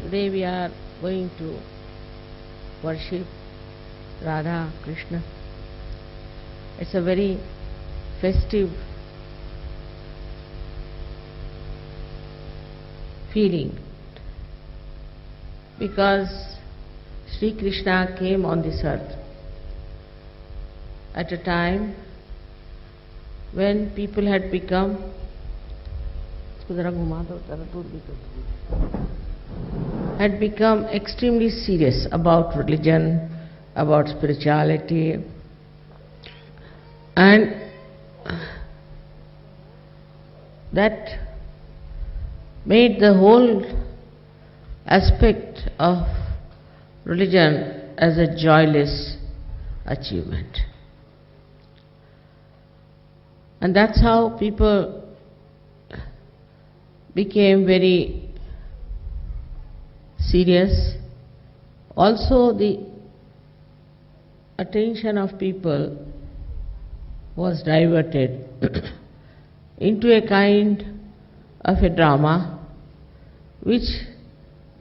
Today we are going to worship Radha Krishna. It's a very festive feeling because Sri Krishna came on this earth at a time when people had become extremely serious about religion, about spirituality, and that made the whole aspect of religion as a joyless achievement. And that's how people became very serious. Also, the attention of people was diverted into a kind of a drama which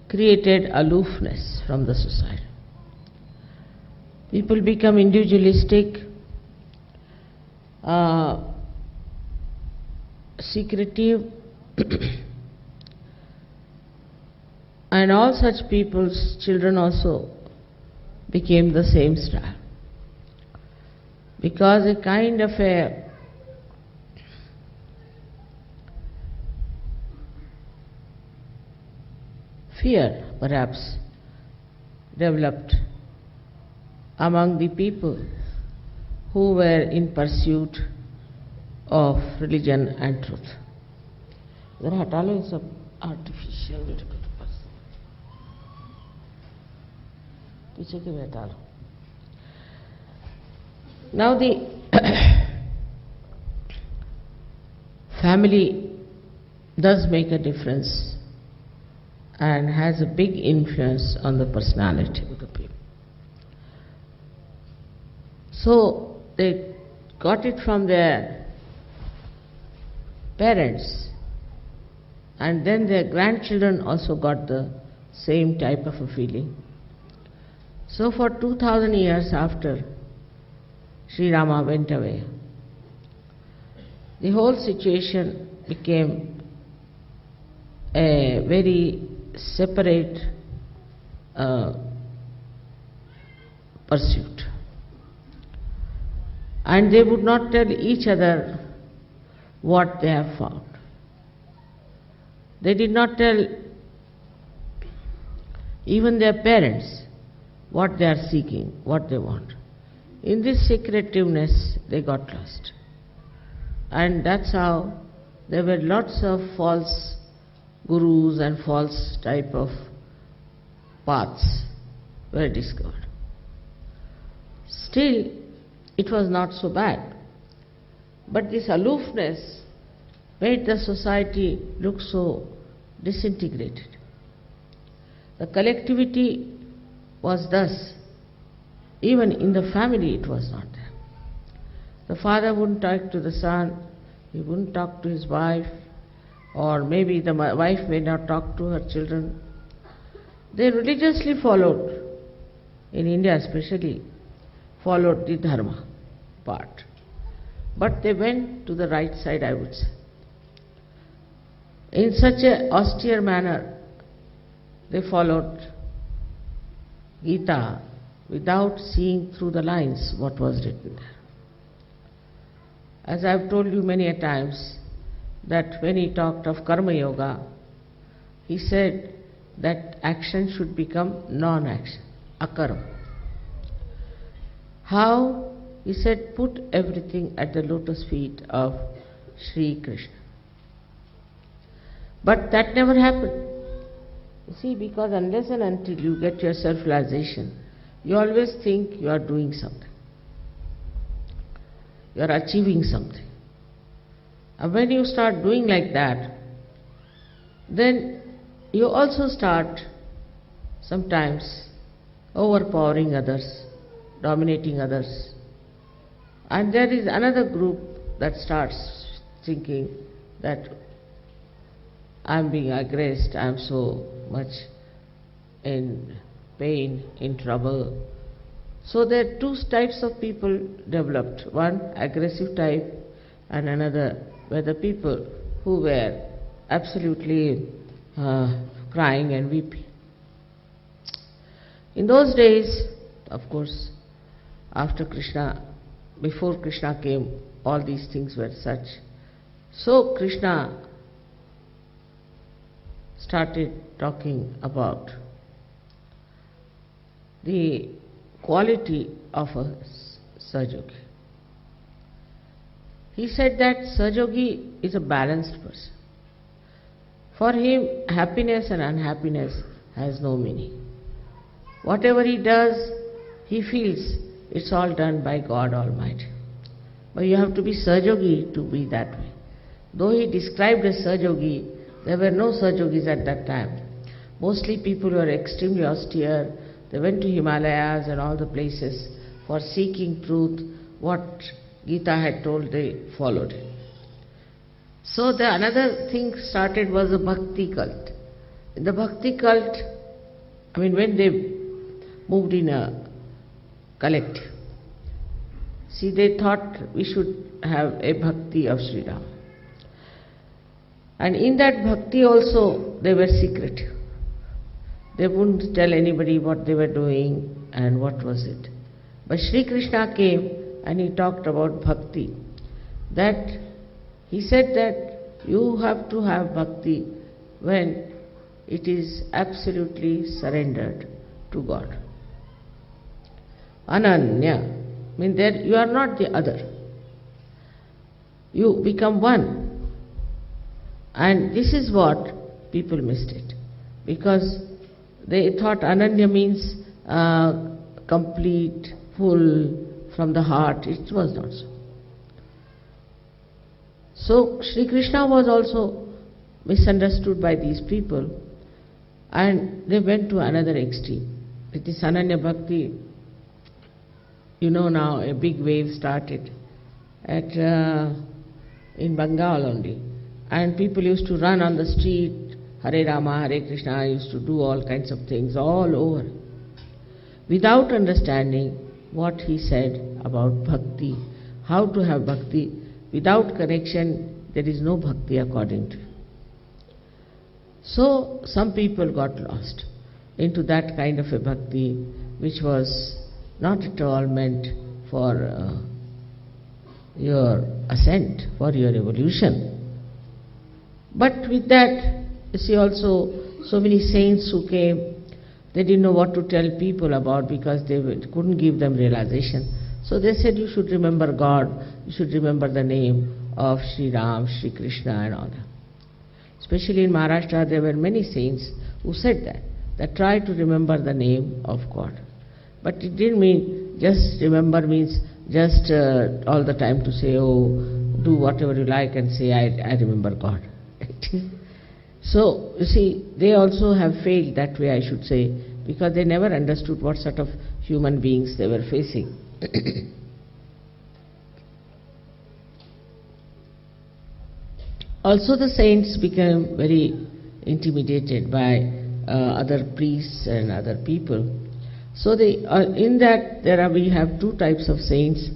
created aloofness from the society. People become individualistic, secretive, and all such people's children also became the same style, because a kind of a fear perhaps developed among the people who were in pursuit of religion and truth. जरा हटा लो ये सब artificial पीछे के हटा लो. Now the family does make a difference and has a big influence on the personality of the people. So they got it from their parents, and then their grandchildren also got the same type of a feeling. So for 2000 years after Sri Rama went away, the whole situation became a very separate pursuit. And they would not tell each other what they have found. They did not tell even their parents what they are seeking, what they want. In this secretiveness, they got lost. And that's how there were lots of false gurus and false type of paths were discovered. Still, it was not so bad. But this aloofness made the society look so disintegrated. The collectivity was thus, even in the family it was not there. The father wouldn't talk to the son, he wouldn't talk to his wife, or maybe the wife may not talk to her children. They religiously followed, in India especially, followed the dharma part. But they went to the right side, I would say. In such an austere manner, they followed Gita without seeing through the lines what was written there. As I have told you many a times, that when he talked of Karma Yoga, he said that action should become non-action, akarma. How? He said, put everything at the lotus feet of Sri Krishna. But that never happened. You see, because unless and until you get your self-realization, you always think you are doing something. You are achieving something. And when you start doing like that, then you also start sometimes overpowering others, dominating others. And there is another group that starts thinking that I am being aggressed, I am so much in pain, in trouble. So there are two types of people developed. One aggressive type and another were the people who were absolutely crying and weeping. In those days, of course, before Krishna came, all these things were such. So Krishna started talking about the quality of a Sahajogi. He said that Sahajogi is a balanced person. For him, happiness and unhappiness has no meaning. Whatever he does, he feels it's all done by God Almighty. But you have to be Sahajogi to be that way. Though he described as Sahajogi, there were no Sahajogis at that time. Mostly people were extremely austere. They went to Himalayas and all the places for seeking truth. What Gita had told, they followed it. So the another thing started was a bhakti cult. In the bhakti cult, when they moved in a collective, see, they thought we should have a bhakti of Sri Ram. And in that bhakti also, they were secretive. They wouldn't tell anybody what they were doing and what was it. But Sri Krishna came and he talked about bhakti. That he said that you have to have bhakti when it is absolutely surrendered to God. Ananya means that you are not the other. You become one. And this is what people missed it. Because they thought Ananya means complete, full, from the heart. It was not so. So Sri Krishna was also misunderstood by these people, and they went to another extreme. With this Ananya Bhakti, now a big wave started in Bengal only. And people used to run on the street, Hare Rama, Hare Krishna, used to do all kinds of things all over, without understanding what he said about bhakti, how to have bhakti. Without connection, there is no bhakti according to him. So some people got lost into that kind of a bhakti, which was not at all meant for your ascent, for your evolution. But with that, you see also so many saints who came, they didn't know what to tell people about because they couldn't give them realization. So they said you should remember God, you should remember the name of Sri Ram, Sri Krishna and all that. Especially in Maharashtra, there were many saints who said that try to remember the name of God. But it didn't mean just remember means just all the time to say, oh, do whatever you like and say, I remember God. So, you see, they also have failed that way, I should say, because they never understood what sort of human beings they were facing. Also the saints became very intimidated by other priests and other people. So in that we have two types of saints,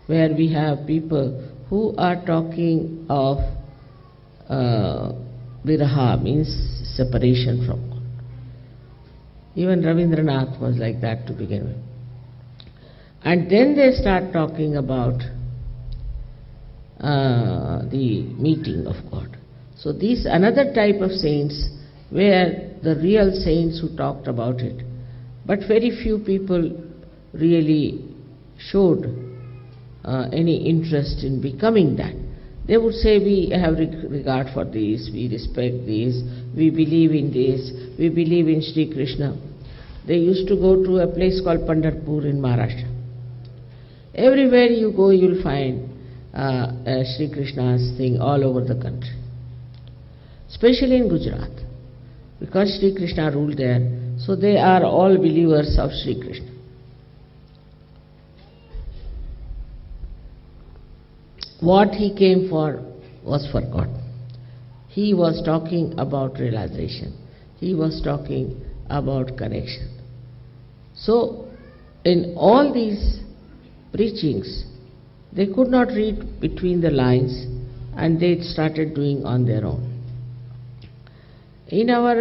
where we have people who are talking of viraha, means separation from God. Even Rabindranath was like that to begin with. And then they start talking about the meeting of God. So these another type of saints were the real saints who talked about it. But very few people really showed any interest in becoming that. They would say, we have regard for this, we respect this, we believe in this, we believe in Sri Krishna. They used to go to a place called Pandharpur in Maharashtra. Everywhere you go, you will find Sri Krishna's thing all over the country. Especially in Gujarat, because Sri Krishna ruled there, so they are all believers of Sri Krishna. What he came for was for God. He was talking about realization. He was talking about connection. So, in all these preachings, they could not read between the lines and they started doing on their own. In our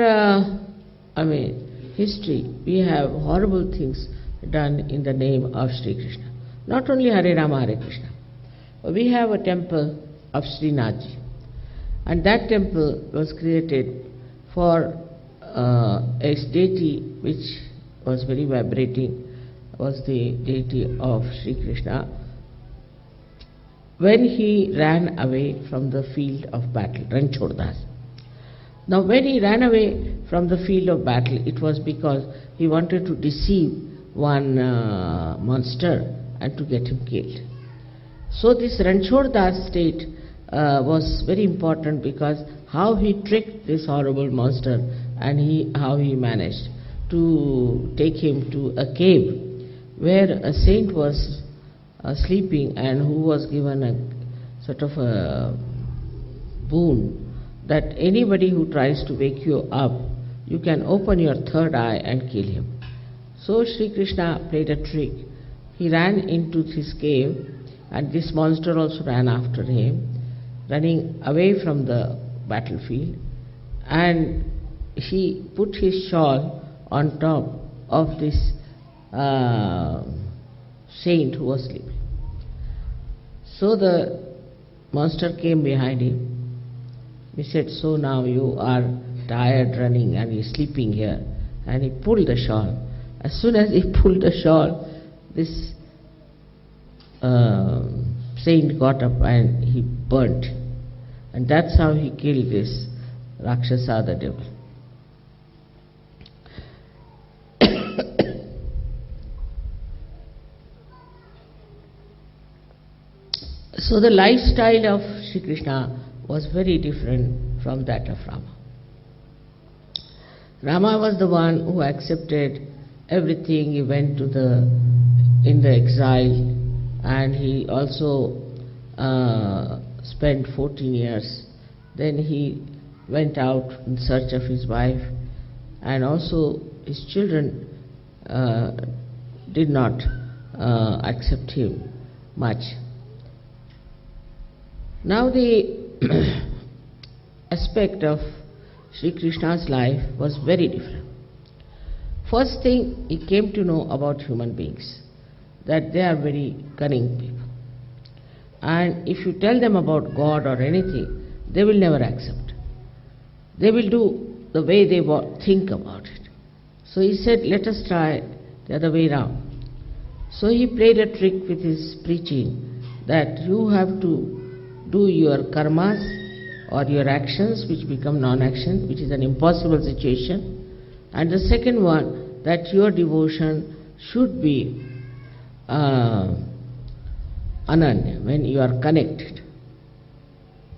history, we have horrible things done in the name of Sri Krishna. Not only Hare Rama, Hare Krishna. We have a temple of Srinathji, and that temple was created for a deity which was very vibrating, was the deity of Sri Krishna when he ran away from the field of battle, Ranchhod Das. Now when he ran away from the field of battle, it was because he wanted to deceive one monster and to get him killed. So this Ranchhod Das state was very important, because how he tricked this horrible monster and how he managed to take him to a cave where a saint was sleeping and who was given a sort of a boon that anybody who tries to wake you up, you can open your third eye and kill him. So Sri Krishna played a trick. He ran into his cave and this monster also ran after him, running away from the battlefield, and he put his shawl on top of this saint who was sleeping. So the monster came behind him. He said, "So now you are tired running and you're sleeping here." And he pulled the shawl. As soon as he pulled the shawl, this saint got up and he burnt. And that's how he killed this Rakshasa, the devil. So the lifestyle of Sri Krishna was very different from that of Rama. Rama was the one who accepted everything. He went in the exile, and he also spent 14 years. Then he went out in search of his wife, and also his children did not accept him much. Now the aspect of Sri Krishna's life was very different. First thing, he came to know about human beings, that they are very cunning people. And if you tell them about God or anything, they will never accept. They will do the way they think about it. So he said, let us try the other way around. So he played a trick with his preaching, that you have to do your karmas or your actions which become non-action, which is an impossible situation. And the second one, that your devotion should be ananya, when you are connected.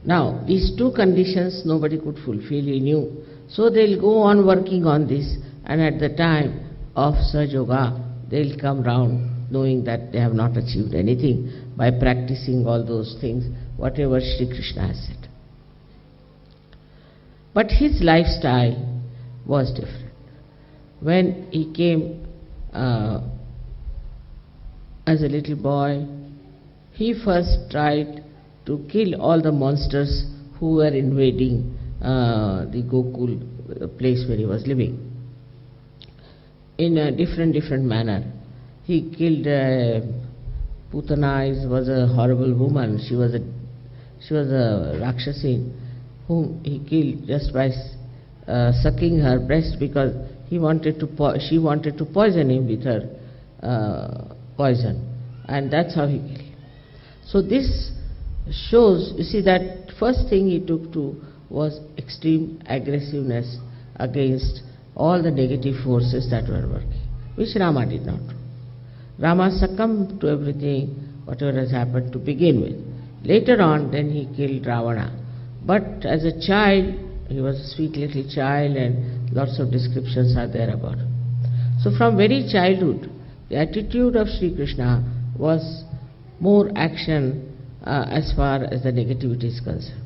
Now, these two conditions nobody could fulfill, he knew. So they'll go on working on this, and at the time of Sahaja, they'll come round knowing that they have not achieved anything by practicing all those things, whatever Sri Krishna has said. But his lifestyle was different. When he came as a little boy, he first tried to kill all the monsters who were invading the Gokul, the place where he was living, in a different manner. He killed Putana, was a horrible woman. She was a Rakshasi whom he killed just by sucking her breast, because she wanted to poison him with her poison, and that's how he killed him. So this shows, you see, that first thing he took to was extreme aggressiveness against all the negative forces that were working, which Rama did not do. Rama succumbed to everything, whatever has happened to begin with. Later on, then he killed Ravana. But as a child, he was a sweet little child, and lots of descriptions are there about him. So from very childhood, the attitude of Sri Krishna was more action as far as the negativity is concerned.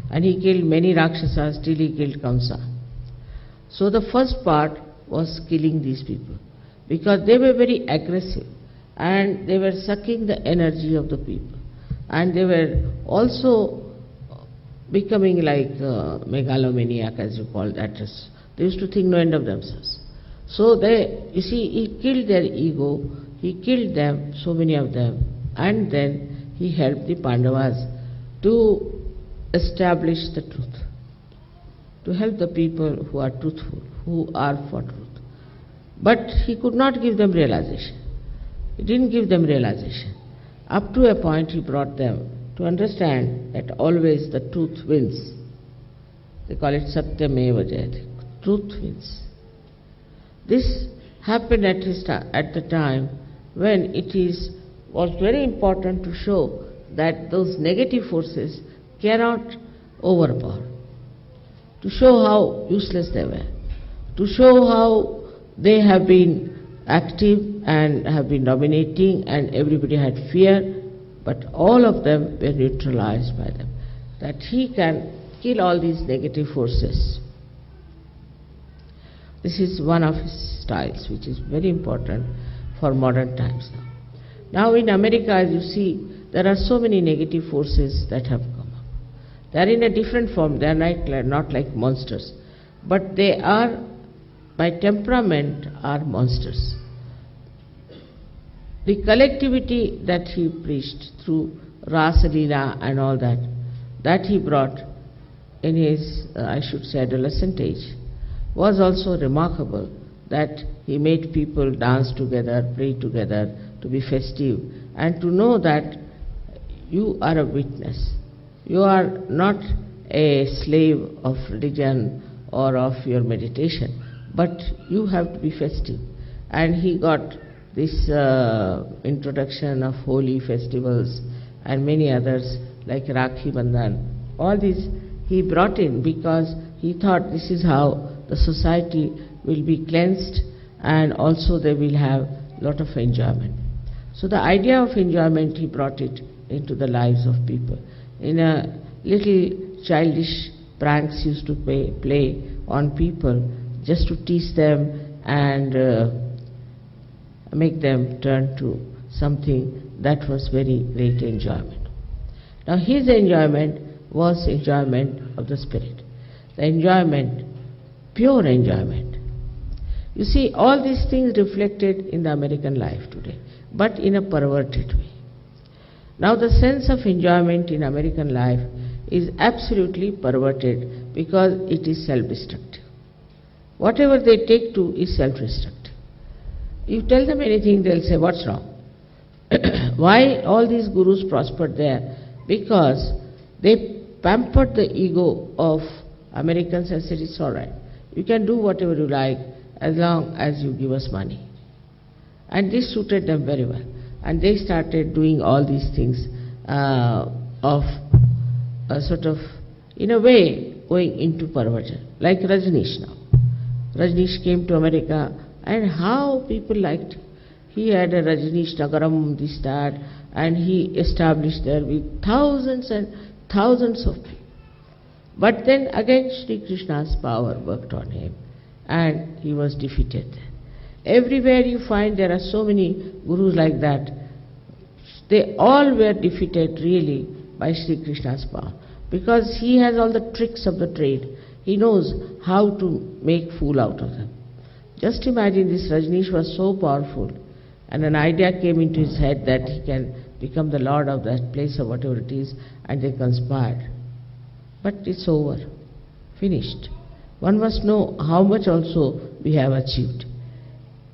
And he killed many Rakshasas till he killed Kamsa. So the first part was killing these people, because they were very aggressive and they were sucking the energy of the people, and they were also becoming like megalomaniac, as you call that. They used to think no end of themselves. So you see, he killed their ego, he killed them, so many of them, and then he helped the Pandavas to establish the truth, to help the people who are truthful, who are for truth. But he could not give them realization. He didn't give them realization. Up to a point he brought them to understand that always the truth wins. They call it Satyameva Jayate. Truth wins. This happened at the time when was very important to show that those negative forces cannot overpower, to show how useless they were, to show how they have been active and have been dominating, and everybody had fear, but all of them were neutralized by them. That he can kill all these negative forces. This is one of his styles, which is very important for modern times now. Now in America, as you see, there are so many negative forces that have come up. They are in a different form. They are not like monsters, but they are, by temperament, are monsters. The collectivity that he preached through Rasa Leela and all that he brought in his, I should say, adolescent age, was also remarkable, that he made people dance together, pray together, to be festive, and to know that you are a witness. You are not a slave of religion or of your meditation, but you have to be festive. And he got this introduction of holy festivals and many others like Rakhi Bandhan. All these he brought in because he thought this is how the society will be cleansed, and also they will have a lot of enjoyment. So the idea of enjoyment, he brought it into the lives of people. In a little childish pranks used to play on people just to tease them and make them turn to something that was very great enjoyment. Now his enjoyment was enjoyment of the spirit, the enjoyment, pure enjoyment. You see, all these things reflected in the American life today, but in a perverted way. Now the sense of enjoyment in American life is absolutely perverted because it is self-destructive. Whatever they take to is self-destructive. You tell them anything, they'll say, what's wrong? Why all these gurus prospered there? Because they pampered the ego of Americans and said, it's all right. You can do whatever you like as long as you give us money. And this suited them very well. And they started doing all these things of a sort of, in a way, going into perversion. Like Rajneesh now. Rajneesh came to America, and how people liked him. He had a Rajneesh Nagaram, this, that, and he established there with thousands and thousands of people. But then again Sri Krishna's power worked on him, and he was defeated. Everywhere you find there are so many gurus like that. They all were defeated really by Sri Krishna's power, because he has all the tricks of the trade. He knows how to make fool out of them. Just imagine, this Rajneesh was so powerful, and an idea came into his head that he can become the lord of that place or whatever it is, and they conspired. But it's over, finished. One must know how much also we have achieved.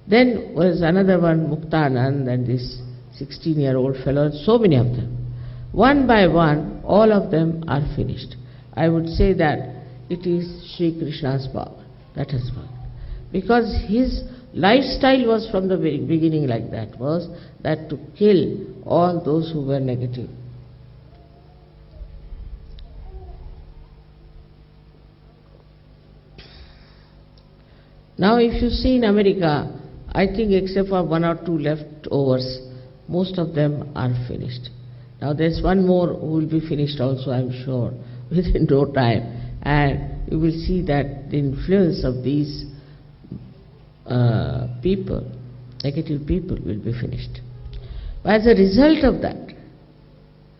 Then was another one, Muktanand, and this 16-year-old fellow, so many of them. One by one, all of them are finished. I would say that it is Sri Krishna's power that has worked. Because his lifestyle was from the very beginning like that, was that to kill all those who were negative. Now if you see in America, I think except for one or two leftovers, most of them are finished. Now there's one more who will be finished also, I'm sure, within no time. And you will see that the influence of these people, negative people will be finished. But as a result of that,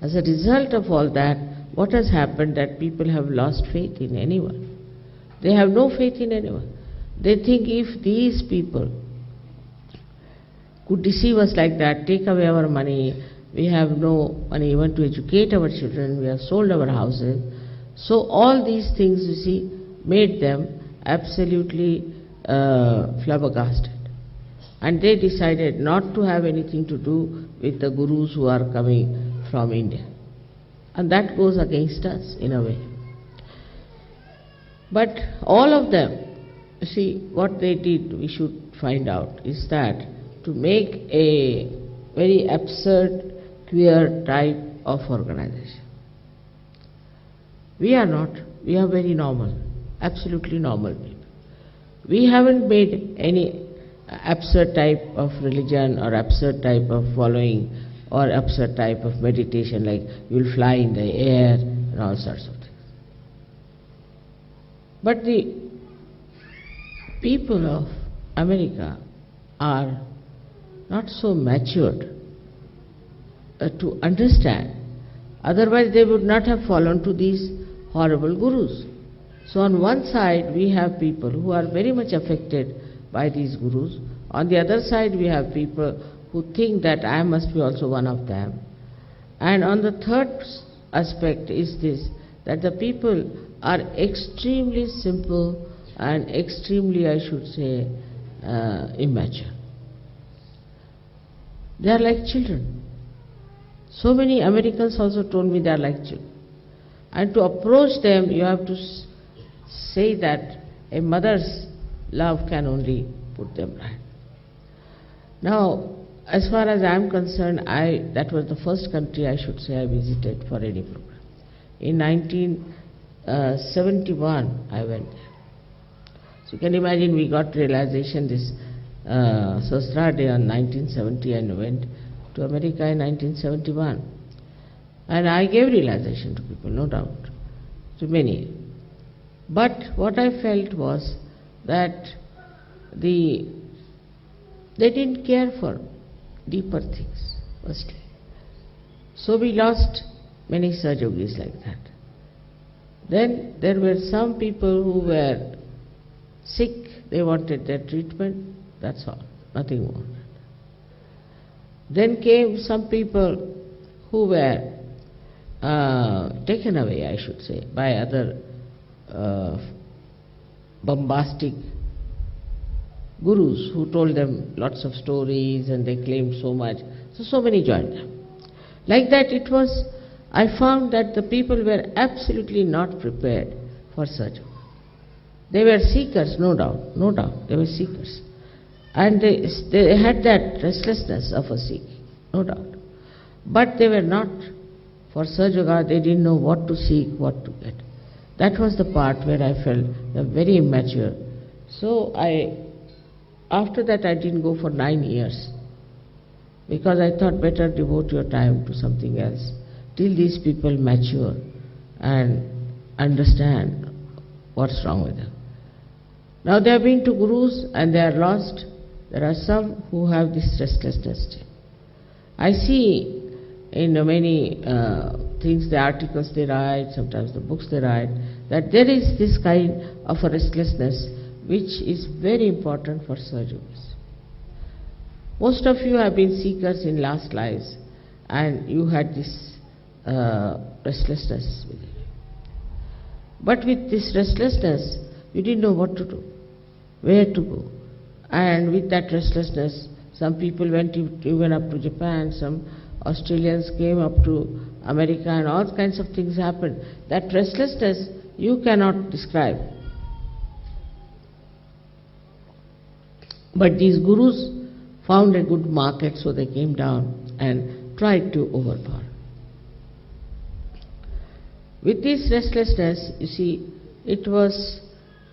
as a result of all that, what has happened that people have lost faith in anyone. They have no faith in anyone. They think if these people could deceive us like that, take away our money, we have no money even to educate our children, we have sold our houses. So all these things, you see, made them absolutely flabbergasted. And they decided not to have anything to do with the gurus who are coming from India. And that goes against us in a way. But all of them, you see, what they did, we should find out, is that to make a very absurd, queer type of organization. We are not, we are very normal, absolutely normal people. We haven't made any absurd type of religion or absurd type of following or absurd type of meditation, like you'll fly in the air and all sorts of things. But the people of America are not so matured to understand. Otherwise they would not have fallen to these horrible gurus. So on one side we have people who are very much affected by these gurus. On the other side we have people who think that I must be also one of them. And on the third aspect is this, that the people are extremely simple and extremely, I should say, immature. They are like children. So many Americans also told me they are like children. And to approach them, you have to say that a mother's love can only put them right. Now, as far as I am concerned, that was the first country I should say I visited for any program. In 1971, I went there. So you can imagine we got realization this Sastra Day on 1970 and went to America in 1971. And I gave realization to people, no doubt, to many. But what I felt was that they didn't care for deeper things, firstly. So we lost many Sahajogis like that. Then there were some people who were sick, they wanted their treatment, that's all, nothing more. Then came some people who were taken away, I should say, by other bombastic gurus who told them lots of stories and they claimed so much. So many joined them. Like that it was, I found that the people were absolutely not prepared for such. They were seekers, no doubt, they were seekers. And they had that restlessness of a seeking, no doubt. But they were not, for Sahaja Yoga, they didn't know what to seek, what to get. That was the part where I felt very immature. So after that I didn't go for 9 years, because I thought better devote your time to something else, till these people mature and understand what's wrong with them. Now they have been to gurus and they are lost. There are some who have this restlessness. I see in many things, the articles they write, sometimes the books they write, that there is this kind of a restlessness which is very important for Sahajogis. Most of you have been seekers in last lives and you had this restlessness within you. But with this restlessness, you didn't know what to do, where to go. And with that restlessness, some people went even up to Japan, some Australians came up to America, and all kinds of things happened. That restlessness you cannot describe. But these gurus found a good market, so they came down and tried to overpower. With this restlessness, you see, it was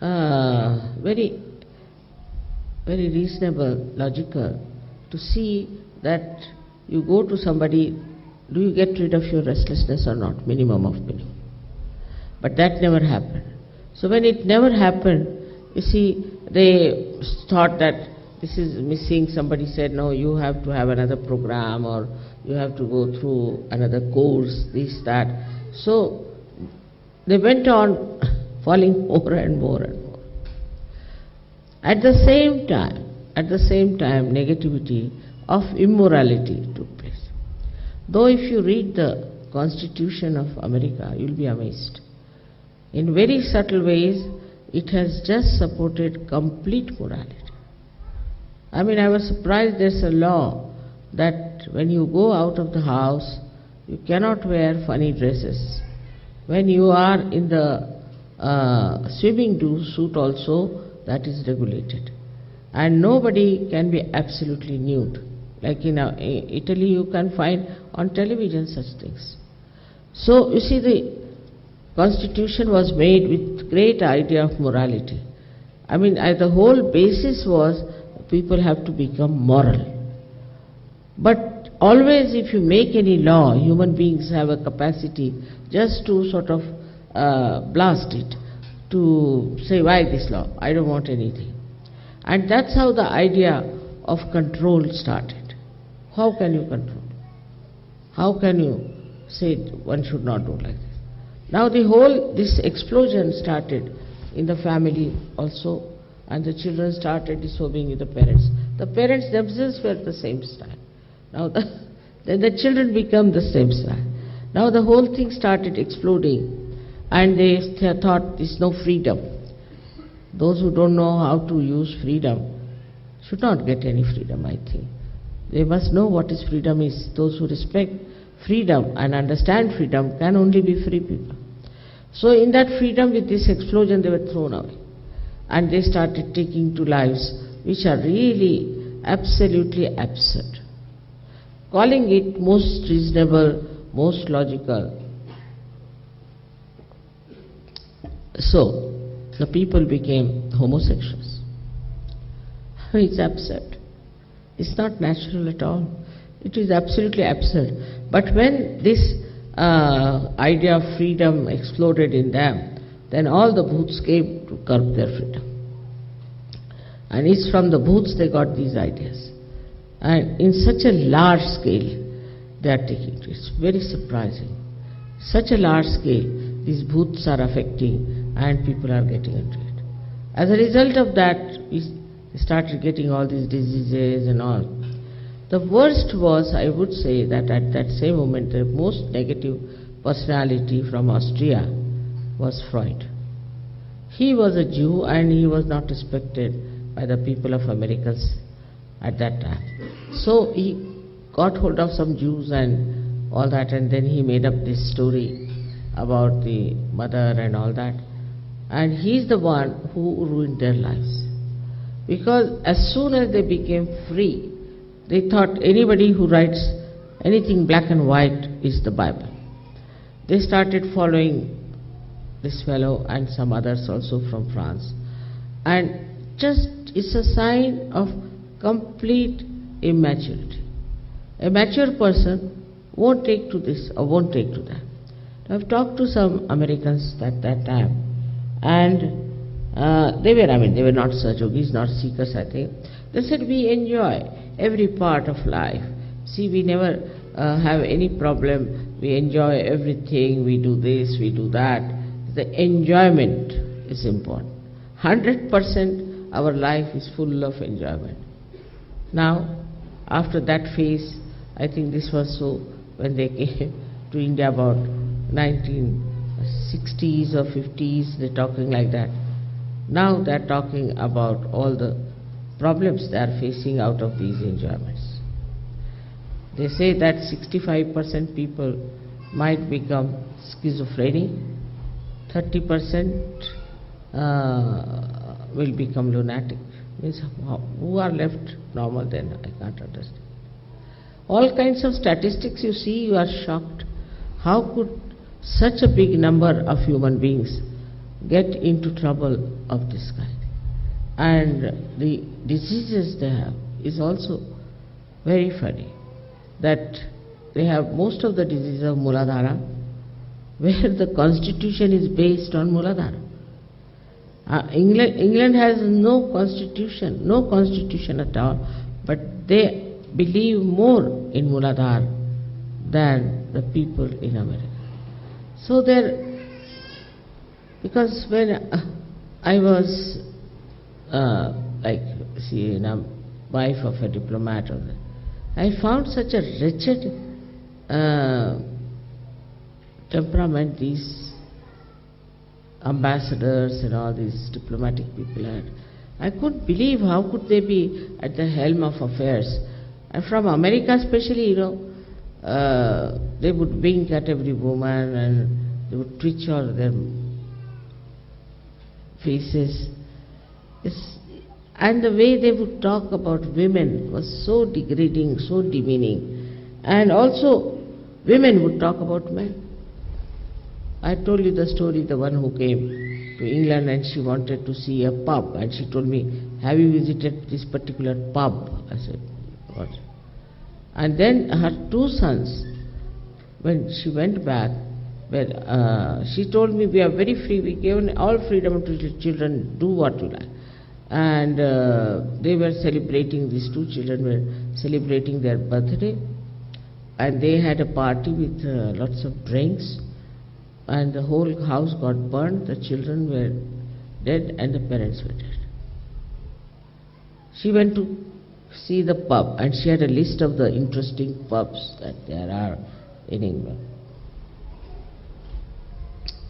very reasonable, logical to see that you go to somebody, do you get rid of your restlessness or not, minimum of minimum. But that never happened. So when it never happened, you see, they thought that this is missing. Somebody said, no, you have to have another program, or you have to go through another course, this, that. So they went on falling more and more and more. At the same time, negativity of immorality took place. Though if you read the Constitution of America, you'll be amazed. In very subtle ways, it has just supported complete morality. I mean, I was surprised there's a law that when you go out of the house, you cannot wear funny dresses. When you are in the swimming suit also, that is regulated. And nobody can be absolutely nude. Like in Italy, you can find on television such things. So, you see, the Constitution was made with great idea of morality. I mean, the whole basis was people have to become moral. But always if you make any law, human beings have a capacity just to sort of blast it, to say, why this law? I don't want anything. And that's how the idea of control started. How can you control? How can you say one should not do like this? Now this explosion started in the family also, and the children started disobeying the parents. The parents themselves were the same style. Now then the children become the same style. Now the whole thing started exploding, and they thought there's no freedom. Those who don't know how to use freedom should not get any freedom, I think. They must know what is freedom is. Those who respect freedom and understand freedom can only be free people. So in that freedom, with this explosion, they were thrown away. And they started taking to lives which are really absolutely absurd. Calling it most reasonable, most logical. So the people became homosexuals. It's absurd. It's not natural at all. It is absolutely absurd. But when this idea of freedom exploded in them, then all the booths came to curb their freedom. And it's from the booths they got these ideas. And in such a large scale, they are taking it. It's very surprising. Such a large scale, these booths are affecting, and people are getting into it. As a result of that, we started getting all these diseases and all. The worst was, I would say, that at that same moment, the most negative personality from Austria was Freud. He was a Jew, and he was not respected by the people of Americans at that time. So he got hold of some Jews and all that, and then he made up this story about the mother and all that. And he's the one who ruined their lives. Because as soon as they became free, they thought anybody who writes anything black and white is the Bible. They started following this fellow and some others also from France. And just it's a sign of complete immaturity. A mature person won't take to this or won't take to that. I've talked to some Americans at that time, and they were not such yogis, not seekers, I think. They said, we enjoy every part of life. See, we never have any problem. We enjoy everything. We do this, we do that. The enjoyment is important. 100% our life is full of enjoyment. Now, after that phase, I think this was so when they came to India about 1960s or 50s, they're talking like that. Now they're talking about all the problems they are facing out of these enjoyments. They say that 65% people might become schizophrenic, 30% will become lunatic. Means who are left normal then? I can't understand. All kinds of statistics you see, you are shocked. How could such a big number of human beings get into trouble of this kind? And the diseases they have is also very funny, that they have most of the diseases of Muladhara, where the constitution is based on Muladhara. England has no constitution at all, but they believe more in Muladhar than the people in America. So because when I was wife of a diplomat, I found such a wretched temperament these ambassadors and all these diplomatic people had. I couldn't believe how could they be at the helm of affairs. And from America especially, they would wink at every woman and they would twitch all their faces. And the way they would talk about women was so degrading, so demeaning. And also, women would talk about men. I told you the story, the one who came to England and she wanted to see a pub. And she told me, have you visited this particular pub? I said, what? And then her two sons, when she went back, she told me, we are very free, we gave all freedom to the children, do what you like. And they were celebrating, these two children were celebrating their birthday, and they had a party with lots of drinks, and the whole house got burned, the children were dead and the parents were dead. She went to see the pub and she had a list of the interesting pubs that there are in England.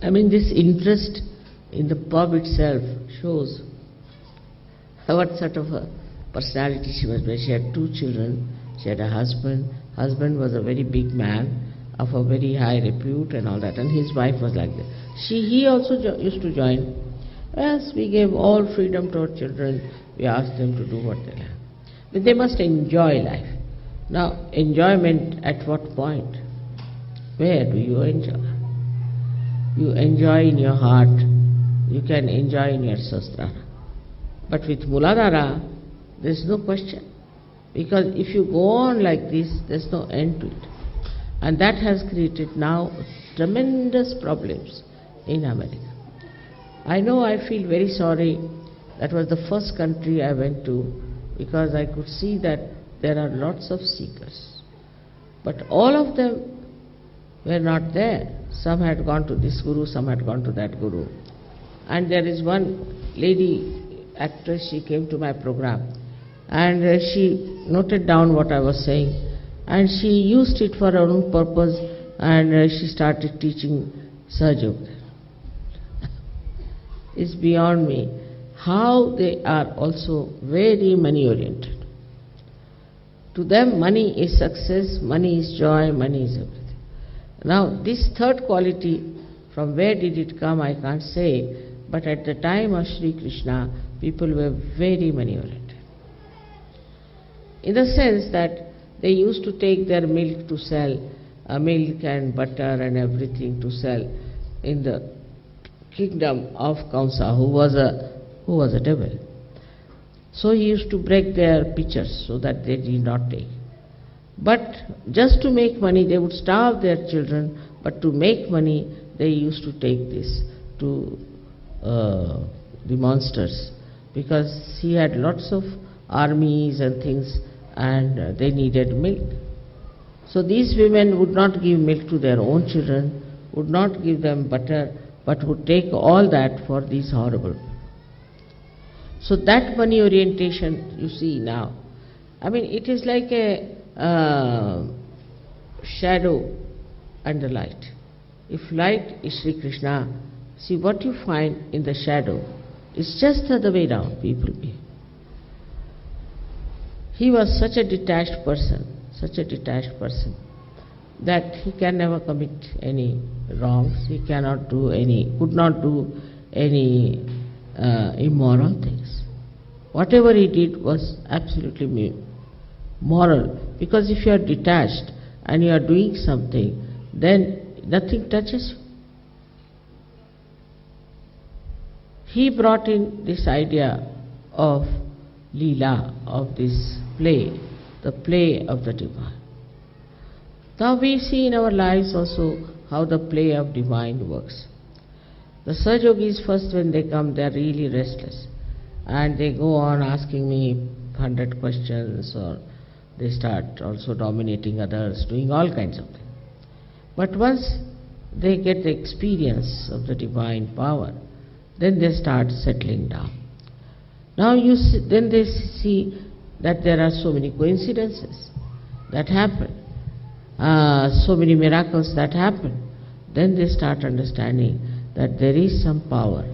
I mean, this interest in the pub itself shows what sort of a personality she was. She had two children, she had a husband. Husband was a very big man of a very high repute and all that, and his wife was like that. He also used to join. Yes, we gave all freedom to our children. We asked them to do what they like. But they must enjoy life. Now, enjoyment at what point? Where do you enjoy? You enjoy in your heart. You can enjoy in your sastrana. But with Muladhara, there's no question. Because if you go on like this, there's no end to it. And that has created now tremendous problems in America. I know I feel very sorry. That was the first country I went to, because I could see that there are lots of seekers. But all of them were not there. Some had gone to this guru, some had gone to that guru. And there is one lady actress, she came to my program and she noted down what I was saying and she used it for her own purpose and she started teaching Sahaja Yoga. It's beyond me how they are also very money oriented. To them, money is success, money is joy, money is everything. Now, this third quality, from where did it come, I can't say, but at the time of Sri Krishna, people were very money oriented. In the sense that they used to take their milk to sell, milk and butter and everything to sell in the kingdom of Kamsa, who was a devil. So he used to break their pitchers so that they did not take. But just to make money, they would starve their children, but to make money, they used to take this to the monsters, because he had lots of armies and things and they needed milk. So these women would not give milk to their own children, would not give them butter, but would take all that for these horrible. So that money orientation you see now, I mean, it is like a shadow and the light. If light is Sri Krishna, see what you find in the shadow. It's just the other way down people be. He was such a detached person, that he can never commit any wrongs, he could not do any immoral things. Whatever he did was absolutely moral, because if you are detached and you are doing something, then nothing touches you. He brought in this idea of Leela, of this play, the play of the divine. Now we see in our lives also how the play of divine works. The Sahaja Yogis first when they come, they are really restless. And they go on asking me 100 questions, or they start also dominating others, doing all kinds of things. But once they get the experience of the divine power, then they start settling down. Now then they see that there are so many coincidences that happen, so many miracles that happen. Then they start understanding that there is some power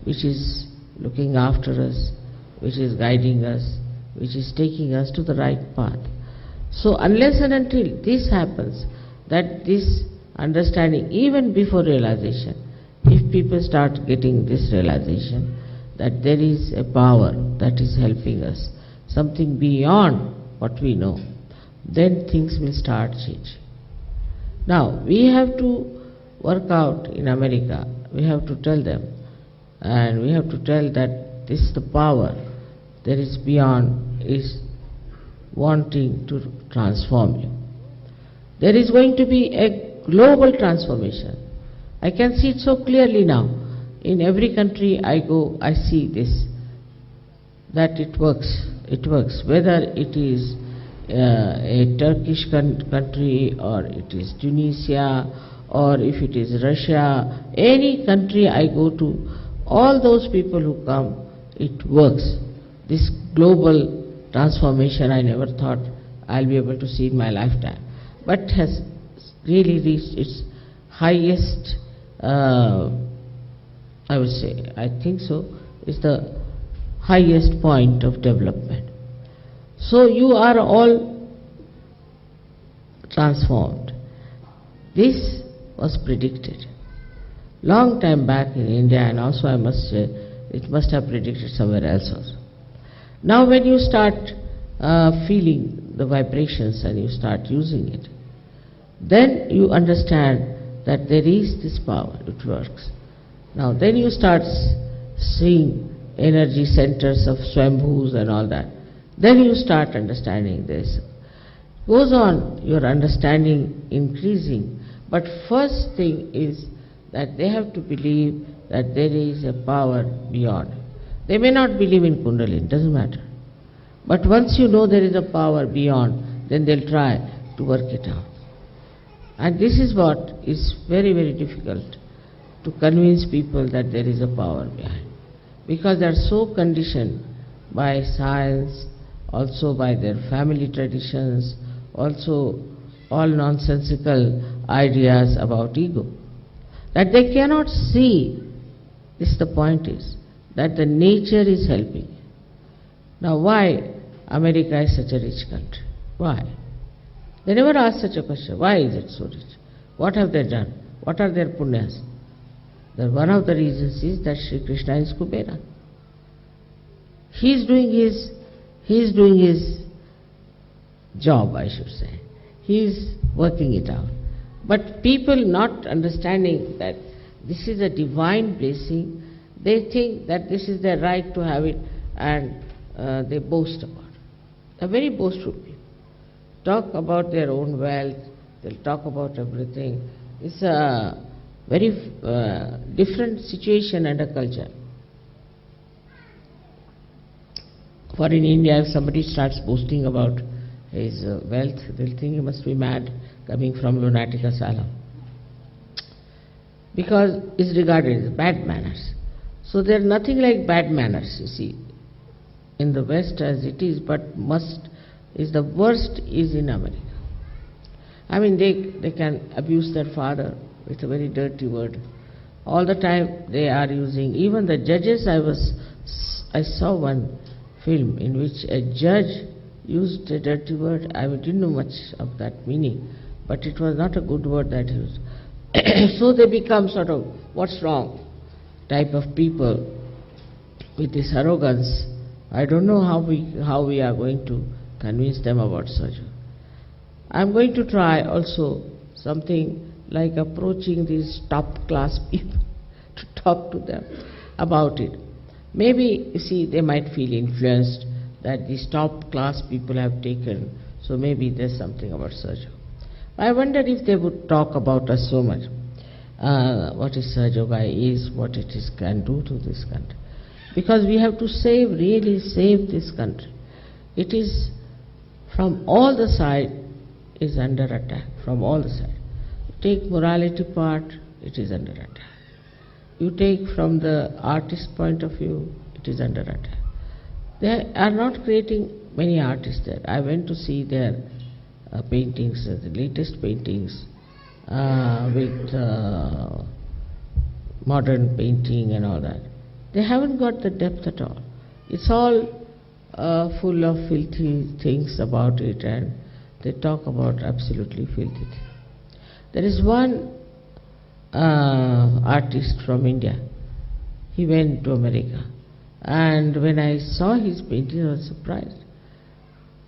which is looking after us, which is guiding us, which is taking us to the right path. So unless and until this happens, that this understanding, even before realization, if people start getting this realization that there is a power that is helping us, something beyond what we know, then things will start changing. Now, we have to work out in America, we have to tell them, and we have to tell that this is the power there is beyond, is wanting to transform you. There is going to be a global transformation. I can see it so clearly now. In every country I go, I see this, that it works. It works. Whether it is a Turkish country, or it is Tunisia, or if it is Russia, any country I go to, all those people who come, it works. This global transformation I never thought I'll be able to see in my lifetime, but has really reached its highest, I would say, I think so, is the highest point of development. So you are all transformed. This was predicted long time back in India, and also I must say it must have predicted somewhere else also. Now when you start feeling the vibrations and you start using it, then you understand that there is this power, it works. Now then you start seeing energy centers of Swambhus and all that. Then you start understanding this. Goes on, your understanding increasing. But first thing is that they have to believe that there is a power beyond. They may not believe in Kundalini, doesn't matter. But once you know there is a power beyond, then they'll try to work it out. And this is what is very, very difficult, to convince people that there is a power behind. Because they are so conditioned by science, also by their family traditions, also all nonsensical ideas about ego, that they cannot see, this the point is, that the nature is helping. Now why America is such a rich country? Why? They never ask such a question. Why is it so rich? What have they done? What are their punyas? That one of the reasons is that Sri Krishna is Kubera. He is doing his job, I should say. He is working it out. But people not understanding that this is a divine blessing, they think that this is their right to have it, and they boast about it. They are very boastful people. Talk about their own wealth, they'll talk about everything. It's a very different situation and a culture. For in India, if somebody starts boasting about his wealth, they'll think he must be mad, coming from lunatic asylum. Because it's regarded as bad manners. So there's nothing like bad manners, you see, in the West as it is, but the worst is in America. I mean, they can abuse their father with a very dirty word. All the time they are using, even the judges, I saw one film in which a judge used a dirty word. I didn't know much of that meaning, but it was not a good word that he used. So they become sort of, what's wrong type of people with this arrogance. I don't know how we are going to convince them about such. I'm going to try also something like approaching these top class people to talk to them about it. Maybe, you see, they might feel influenced that these top class people have taken, so maybe there's something about Sahaja. I wonder if they would talk about us so much. what is Sahaja Yoga is, what it is can do to this country. Because we have to save, really save this country. It is from all the sides is under attack, from all the sides. Take morality part, it is under attack. You take from the artist point of view, it is under attack. They are not creating many artists there. I went to see their paintings, the latest paintings with modern painting and all that. They haven't got the depth at all. It's all full of filthy things about it, and they talk about absolutely filthy things. There is one artist from India. He went to America, and when I saw his painting, I was surprised.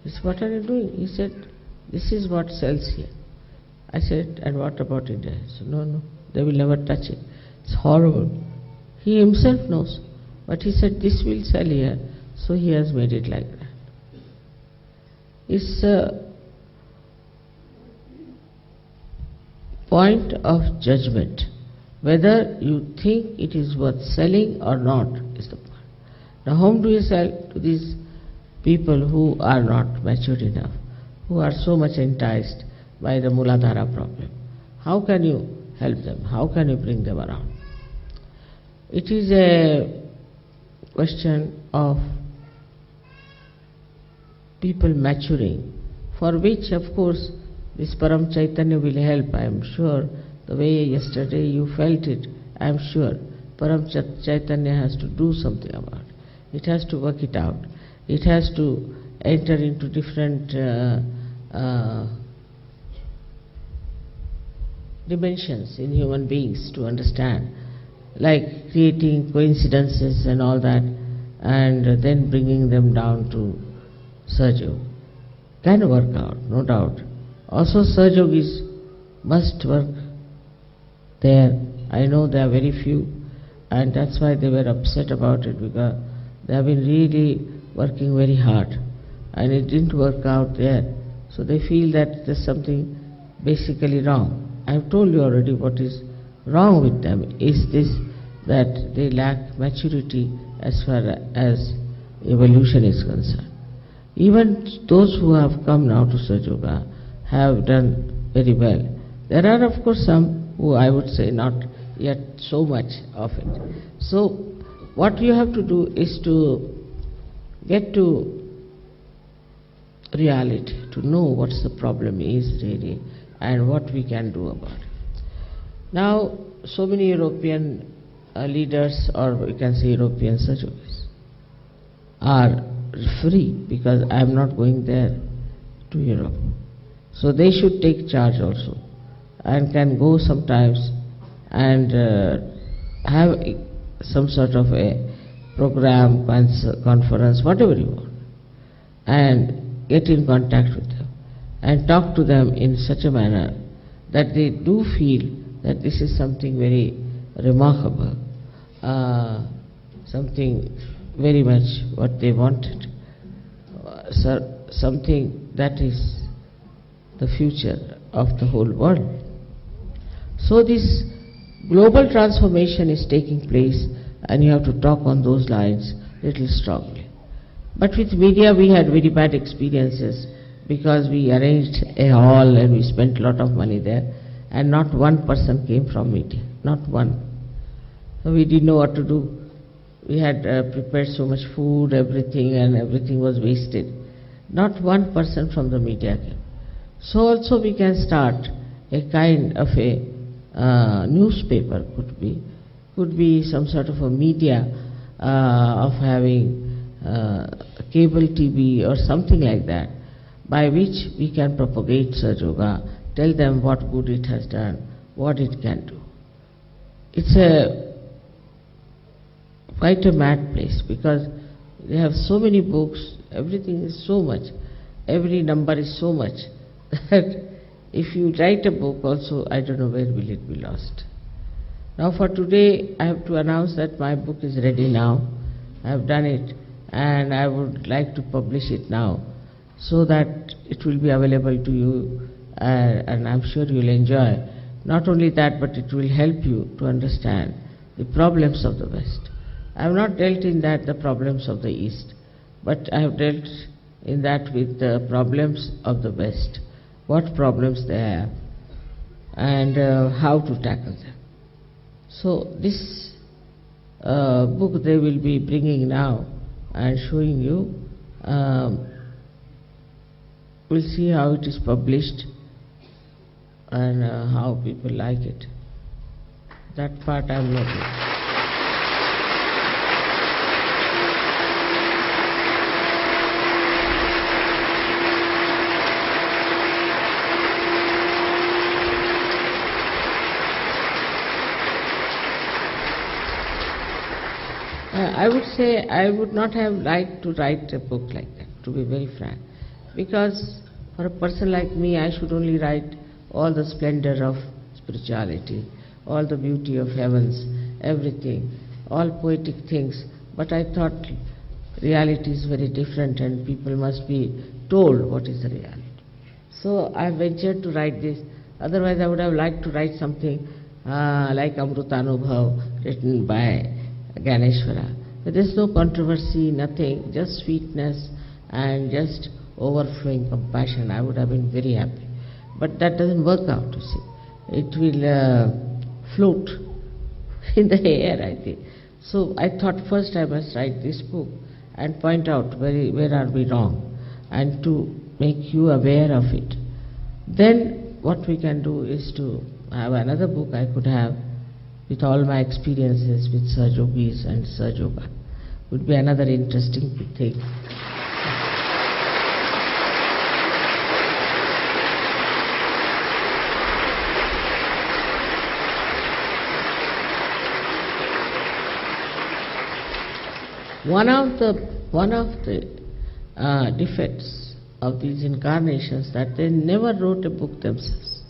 He said, "What are you doing?" He said, "This is what sells here." I said, "And what about India?" He said, No, they will never touch it. It's horrible. He himself knows. But he said, "This will sell here," so he has made it like that. It's a point of judgment. Whether you think it is worth selling or not is the point. Now, whom do you sell? To these people who are not matured enough, who are so much enticed by the Muladhara problem. How can you help them? How can you bring them around? It is a question of people maturing, for which, of course, this Param Chaitanya will help, I am sure. The way yesterday you felt it, I am sure Param Chaitanya has to do something about it. It has to work it out. It has to enter into different dimensions in human beings to understand, like creating coincidences and all that, and then bringing them down to Sahaja Yoga. Can work out, no doubt. Also, Sahaja Yogis must work there. I know there are very few, and that's why they were upset about it, because they have been really working very hard, and it didn't work out there. So they feel that there's something basically wrong. I have told you already what is wrong with them is this, that they lack maturity as far as evolution is concerned. Even those who have come now to Sahaja Yoga have done very well. There are, of course, some who I would say not yet so much of it. So what you have to do is to get to reality, to know what the problem is really and what we can do about it. Now, so many European leaders, or we can say European Sahaja Yogis, are free, because I am not going there to Europe. So they should take charge also, and can go sometimes and have some sort of a program, conference, whatever you want, and get in contact with them and talk to them in such a manner that they do feel that this is something very remarkable, something very much what they wanted, something that is the future of the whole world. So this global transformation is taking place, and you have to talk on those lines little strongly. But with media we had very bad experiences, because we arranged a hall and we spent a lot of money there, and not one person came from media, not one. So we didn't know what to do. We had prepared so much food, everything, and everything was wasted. Not one person from the media came. So also we can start a kind of a newspaper, could be some sort of a media of having cable TV or something like that, by which we can propagate Sahaja Yoga, tell them what good it has done, what it can do. It's quite a mad place, because they have so many books, everything is so much, every number is so much, that if you write a book also, I don't know where will it be lost. Now for today, I have to announce that my book is ready now. I have done it, and I would like to publish it now, so that it will be available to you, and I'm sure you'll enjoy. Not only that, but it will help you to understand the problems of the West. I have not dealt in that the problems of the East, but I have dealt in that with the problems of the West, what problems they have, and how to tackle them. So this book they will be bringing now and showing you. We'll see how it is published and how people like it. That part I am not doing. I would say I would not have liked to write a book like that, to be very frank, because for a person like me, I should only write all the splendor of spirituality, all the beauty of heavens, everything, all poetic things. But I thought reality is very different and people must be told what is the reality. So I ventured to write this. Otherwise I would have liked to write something like Amrutanubhav, written by Ganeshwara. But there's no controversy, nothing, just sweetness and just overflowing compassion. I would have been very happy. But that doesn't work out, you see. It will float in the air, I think. So I thought first I must write this book and point out where are we wrong and to make you aware of it. Then what we can do is to have another book I could have with all my experiences with Sahaja Yogis and Sahaja Yoga. Would be another interesting thing. One of the defects of these incarnations that they never wrote a book themselves.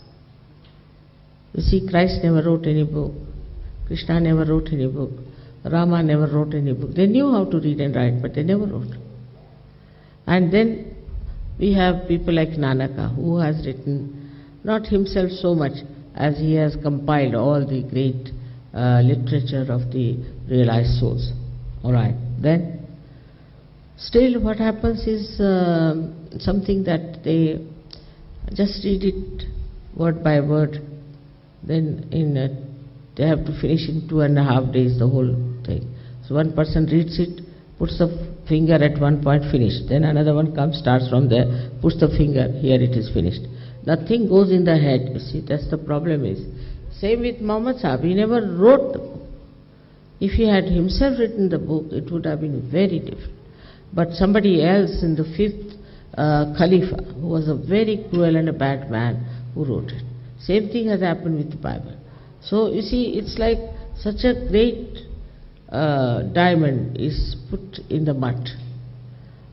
You see, Christ never wrote any book. Krishna never wrote any book. Rama never wrote any book. They knew how to read and write, but they never wrote. And then we have people like Nanaka, who has written, not himself so much as he has compiled all the great literature of the realized souls. All right. Then, still what happens is something that they just read it word by word. Then they have to finish in 2.5 days the whole thing. So one person reads it, puts the finger at one point, finished. Then another one comes, starts from there, puts the finger, here it is finished. Nothing goes in the head, you see, that's the problem is. Same with Muhammad Sahib, he never wrote the book. If he had himself written the book, it would have been very different. But somebody else in the 5th Khalifa, who was a very cruel and a bad man, who wrote it. Same thing has happened with the Bible. So you see, it's like such a great diamond is put in the mud.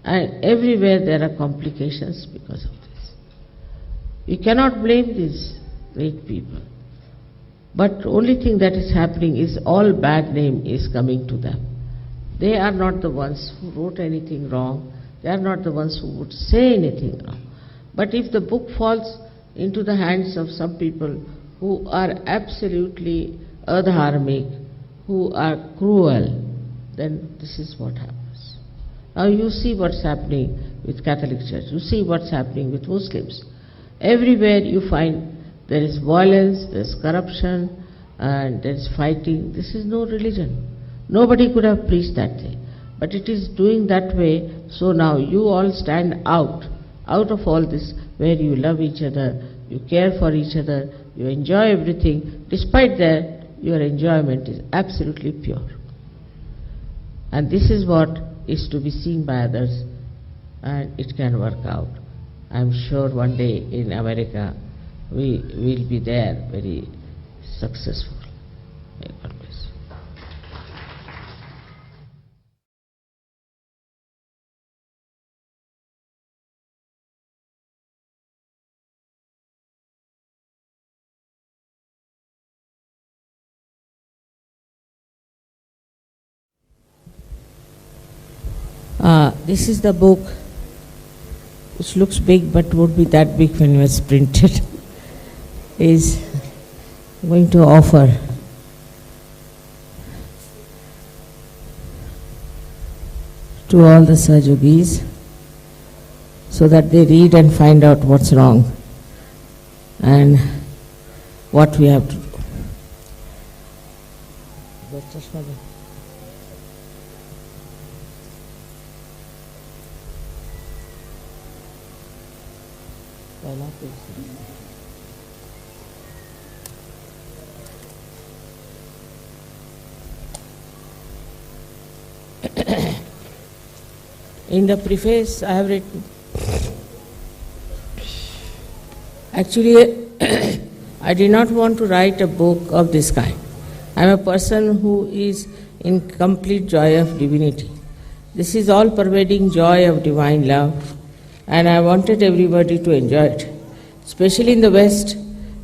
And everywhere there are complications because of this. You cannot blame these great people. But only thing that is happening is all bad name is coming to them. They are not the ones who wrote anything wrong. They are not the ones who would say anything wrong. But if the book falls into the hands of some people who are absolutely adharmic, who are cruel, then this is what happens. Now you see what's happening with Catholic Church. You see what's happening with Muslims. Everywhere you find there is violence, there is corruption, and there is fighting. This is no religion. Nobody could have preached that thing. But it is doing that way, so now you all stand out of all this, where you love each other, you care for each other, you enjoy everything. Despite that, your enjoyment is absolutely pure. And this is what is to be seen by others, and it can work out. I am sure one day in America, we will be there very successful. May God bless you. This is the book which looks big but won't be that big when it was printed. Is going to offer to all the Sahajogis so that they read and find out what's wrong and what we have to do. In the preface I have written, actually I did not want to write a book of this kind. I am a person who is in complete joy of divinity. This is all pervading joy of divine love, and I wanted everybody to enjoy it. Especially in the West,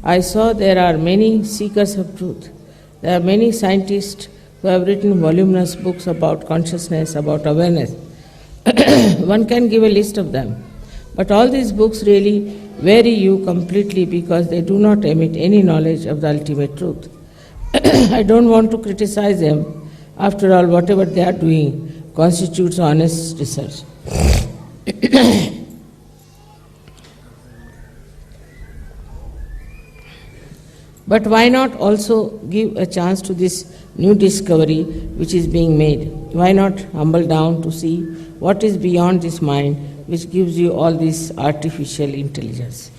I saw there are many seekers of truth. There are many scientists who have written voluminous books about consciousness, about awareness. One can give a list of them. But all these books really vary you completely because they do not emit any knowledge of the ultimate truth. I don't want to criticize them. After all, whatever they are doing constitutes honest research. But why not also give a chance to this new discovery which is being made? Why not humble down to see what is beyond this mind which gives you all this artificial intelligence?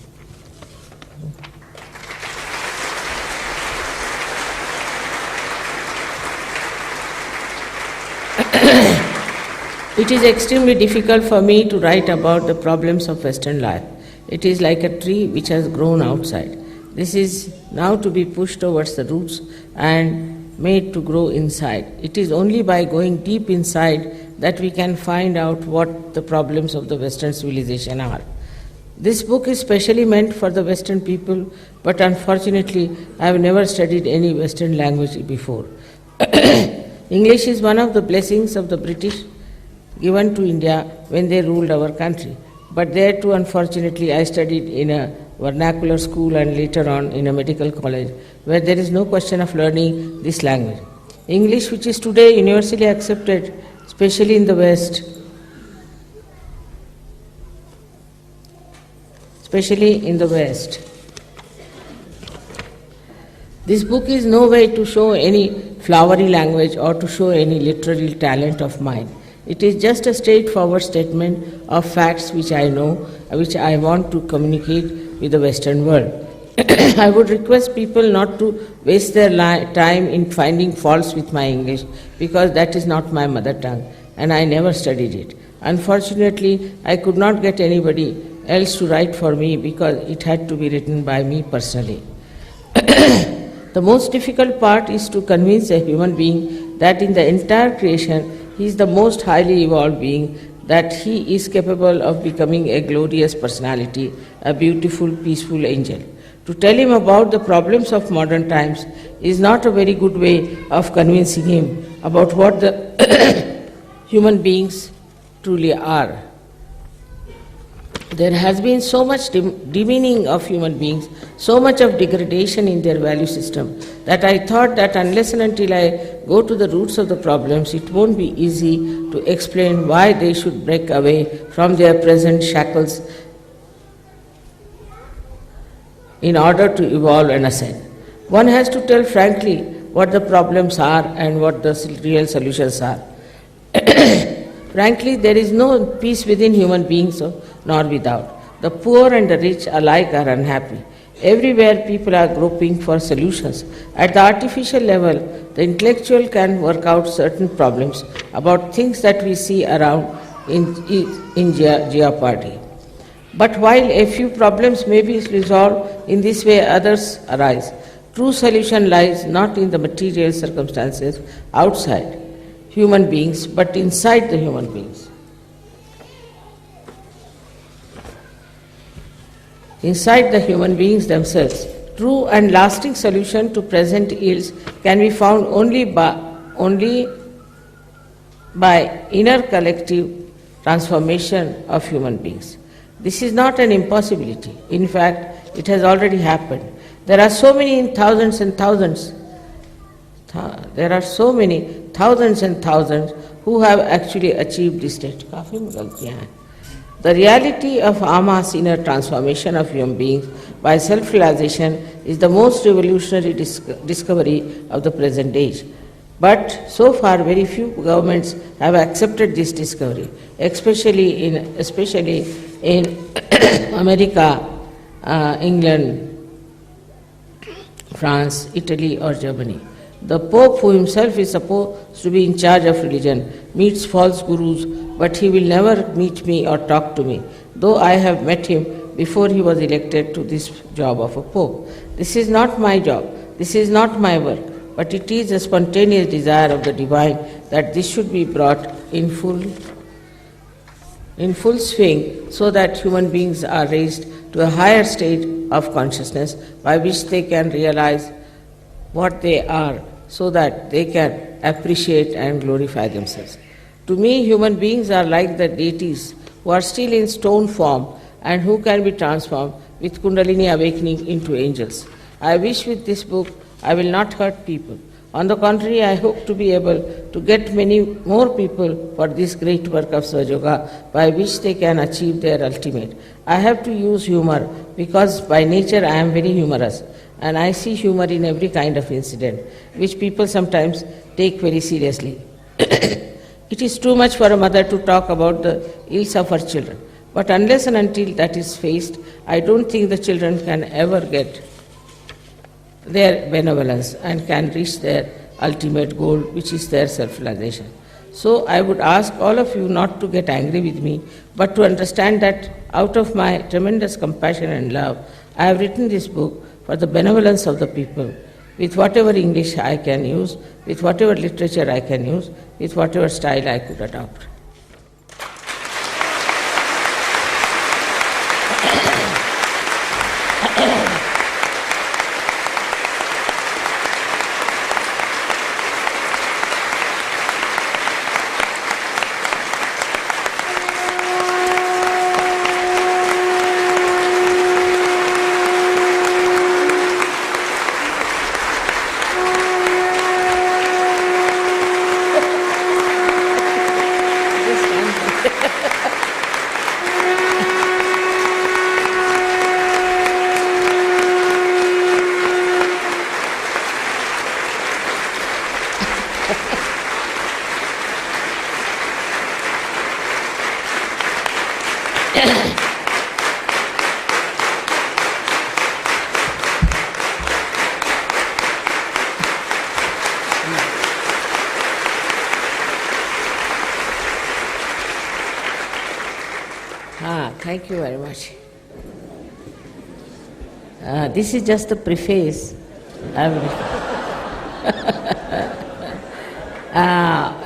It is extremely difficult for me to write about the problems of Western life. It is like a tree which has grown outside. This is now to be pushed towards the roots and made to grow inside. It is only by going deep inside that we can find out what the problems of the Western civilization are. This book is specially meant for the Western people, but unfortunately I have never studied any Western language before. English is one of the blessings of the British given to India when they ruled our country. But there too, unfortunately, I studied in a vernacular school and later on in a medical college where there is no question of learning this language. English, which is today universally accepted, especially in the West, This book is no way to show any flowery language or to show any literary talent of mine. It is just a straightforward statement of facts which I know, which I want to communicate with the Western world. I would request people not to waste their time in finding faults with my English, because that is not my mother tongue and I never studied it. Unfortunately, I could not get anybody else to write for me because it had to be written by me personally. The most difficult part is to convince a human being that in the entire creation, he is the most highly evolved being, that he is capable of becoming a glorious personality, a beautiful, peaceful angel. To tell him about the problems of modern times is not a very good way of convincing him about what the human beings truly are. There has been so much demeaning of human beings, so much of degradation in their value system, that I thought that unless and until I go to the roots of the problems, it won't be easy to explain why they should break away from their present shackles in order to evolve and ascend. One has to tell frankly what the problems are and what the real solutions are. Frankly, there is no peace within human beings nor without. The poor and the rich alike are unhappy. Everywhere people are groping for solutions. At the artificial level, the intellectual can work out certain problems about things that we see around in jeopardy. But while a few problems may be resolved in this way, others arise. True solution lies not in the material circumstances outside human beings, but inside the human beings. Inside the human beings themselves. True and lasting solution to present ills can be found only by inner collective transformation of human beings. This is not an impossibility. In fact, it has already happened. There are so many thousands and thousands. There are so many thousands and thousands who have actually achieved this state. काफी गलतियां हैं. The reality of Ama's inner transformation of human beings by self-realization is the most revolutionary discovery of the present age. But so far, very few governments have accepted this discovery, especially in America, England, France, Italy, or Germany. The Pope, who himself is supposed to be in charge of religion, meets false gurus, but he will never meet me or talk to me, though I have met him before he was elected to this job of a Pope. This is not my job, this is not my work, but it is a spontaneous desire of the divine that this should be brought in full swing, so that human beings are raised to a higher state of consciousness by which they can realize what they are, so that they can appreciate and glorify themselves. To me, human beings are like the deities who are still in stone form and who can be transformed with Kundalini awakening into angels. I wish with this book I will not hurt people. On the contrary, I hope to be able to get many more people for this great work of Sahaja Yoga by which they can achieve their ultimate. I have to use humor because by nature I am very humorous, and I see humor in every kind of incident, which people sometimes take very seriously. It is too much for a mother to talk about the ills of her children, but unless and until that is faced, I don't think the children can ever get their benevolence and can reach their ultimate goal, which is their self-realization. So I would ask all of you not to get angry with me, but to understand that out of my tremendous compassion and love, I have written this book for the benevolence of the people, with whatever English I can use, with whatever literature I can use, with whatever style I could adopt. Thank you very much. This is just a preface.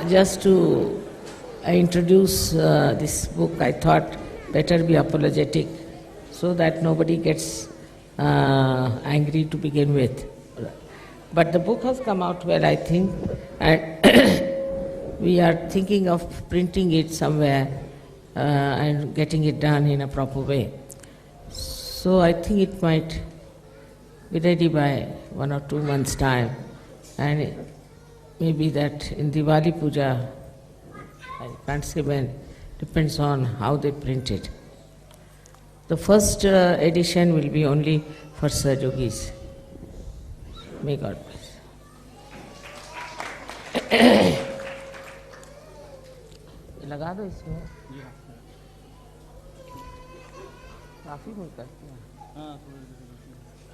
Just to introduce this book, I thought better be apologetic so that nobody gets angry to begin with. But the book has come out well, I think, and we are thinking of printing it somewhere and getting it done in a proper way. So I think it might be ready by 1 or 2 months' time, and maybe that in Diwali Puja, I can't say when, depends on how they print it. The first edition will be only for Sahajogis. May God bless. लगा दो इसमें काफी मिल करती है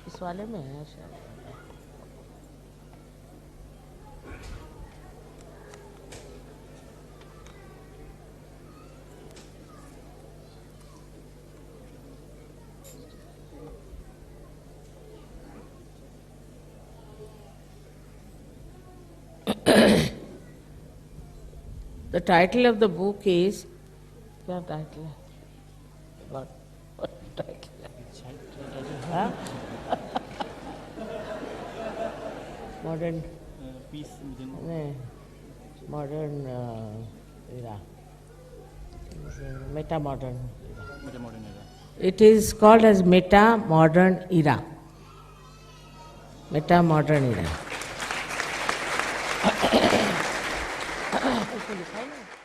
इस वाले में है शायद The title of the book is what title? What title? Huh? Modern peace. Modern era. Meta-modern era. Meta-modern era. It is called as Meta-modern era. meta-modern era.